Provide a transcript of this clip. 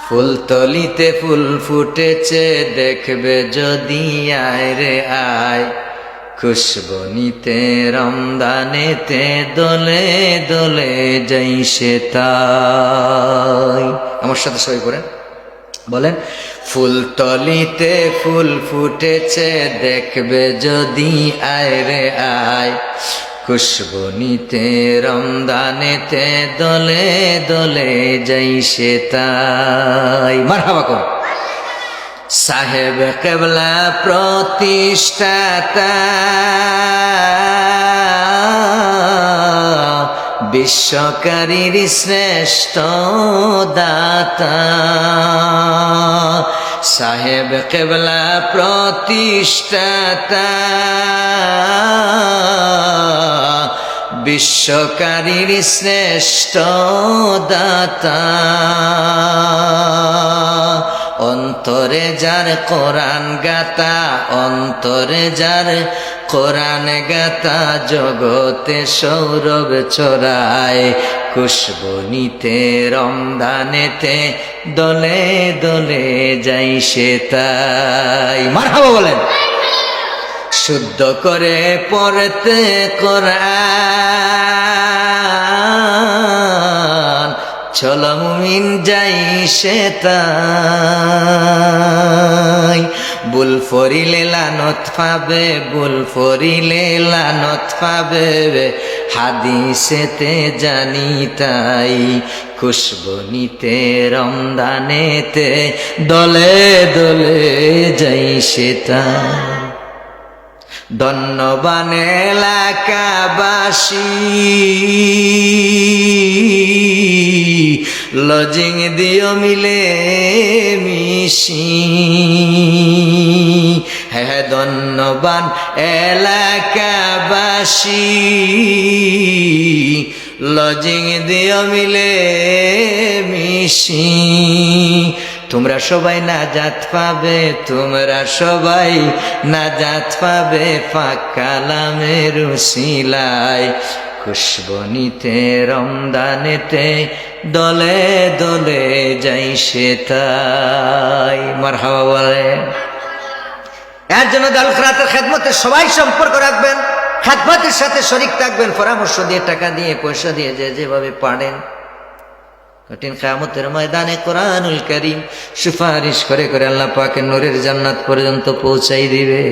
ফুলতলিতে ফুল ফুটেছে দেখবে যদি, আয় রে আয় খুশবু নিতে রমদানেতে, দোলে দোলে যাই সে তাই। আমার সাথে সবাই করেন, বলেন ফুলতলিতে ফুল ফুটেছে দেখবে যদি, আয় রে আয় খুশবু নিতে রমদানেতে, দোলে দোলে যাই সে তাই। মারহাবা কোন সাহেব কেবলা প্রতিষ্ঠাতা, বিশ্বকারীর শ্রেষ্ঠ দাতা। সাহেব কেবলা প্রতিষ্ঠাতা, বিশ্বকারীর শ্রেষ্ঠ দাতা। অন্তরে যার কোরআন গাতা, অন্তরে যার কোরআন গাতা, জগতে সৌরভ ছড়ায় খুশবু নিতে রমদানেতে, দোলে দোলে যাই সে তাই। মারহাবা বলেন। শুদ্ধ করে পড়তে কোরআন, চলো মুমিন যাই সে তাই। ভুল ফরিলে লানত পাবে, ভুল ফরিলে লানত পাবে, হাদিসেতে জানি তাই খুশবু নিতে রমদানেতে, দলে দলে যাই সে তাই। ধন্যবান এলাকাবাসী, লজিং দিও মিলে মিশি। হ্যাঁ ধন্যবান এলাকাবাসী, লজিং দিও মিলে মিশি। তোমরা সবাই নাজাত পাবে, তোমরা সবাই নাজাত পাবে, পাক কালামের উসিলায় খুশবু নিতে রমদানেতে, দলে দলে যাই সে তাই। মারহাবা বলেন। এর জন্য দারুল খিরাতের খেদমতের সবাই সম্পর্ক রাখবেন, খেদমতের সাথে শরীক থাকবেন, পরামর্শ দিয়ে, টাকা দিয়ে, পয়সা দিয়ে, যে যেভাবে পারেন। কঠিন কিয়ামতের ময়দানে কোরআনুল কারীম সুপারিশ করে করে আল্লাহ পাকের নূরের জান্নাত পর্যন্ত পৌঁছাই দিবে।